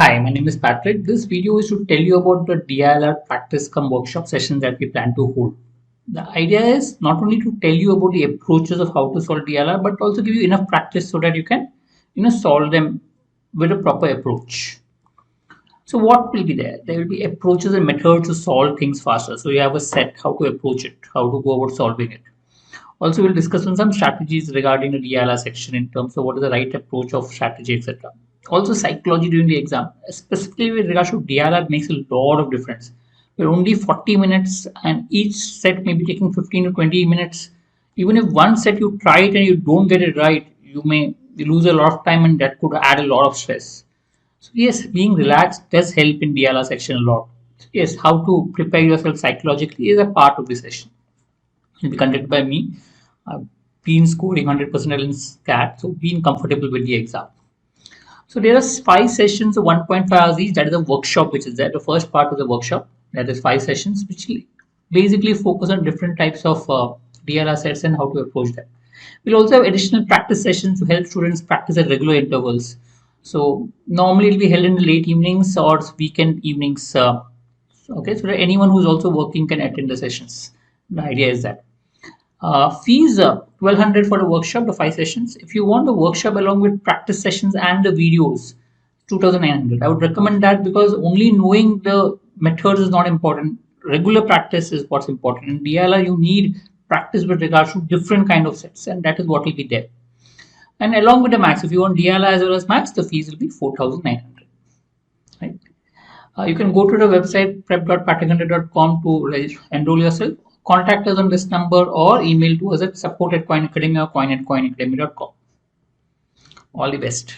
Hi, my name is Patrick. This video is to tell you about the DILR practice come workshop sessions that we plan to hold. The idea is not only to tell you about the approaches of how to solve DILR, but also give you enough practice so that you can, solve them with a proper approach. So what will be there? There will be approaches and methods to solve things faster. So you have a set how to approach it, how to go about solving it. Also, we'll discuss on some strategies regarding the DILR section in terms of what is the right approach of strategy, etc. Also, psychology during the exam, specifically with regards to DILR, makes a lot of difference. We're only 40 minutes, and each set may be taking 15 to 20 minutes. Even if one set you try it and you don't get it right, you may lose a lot of time, and that could add a lot of stress. So yes, being relaxed does help in DILR section a lot. Yes, how to prepare yourself psychologically is a part of the session. It will be conducted by me. I've been scoring 100% in SCAT, so being comfortable with the exam. So there are 5 sessions of 1.5 hours each. That is a workshop which is there. The first part of the workshop, that is 5 sessions, which basically focus on different types of DLR sets and how to approach them. We'll also have additional practice sessions to help students practice at regular intervals. So normally it will be held in the late evenings or weekend evenings. Okay, so that anyone who's also working can attend the sessions. The idea is that. Fees 1200 for the workshop, the 5 sessions. If you want the workshop along with practice sessions and the videos, 2900. I would recommend that because only knowing the methods is not important. Regular practice is what's important. In DILR, you need practice with regards to different kind of sets, and that is what will be there. And along with the max, if you want DILR as well as max, the fees will be 4900. Right? You can go to the website prep.patrick.com to enroll yourself. Contact us on this number or email to us at support@coinacademy or coin@coinacademy.com. All the best.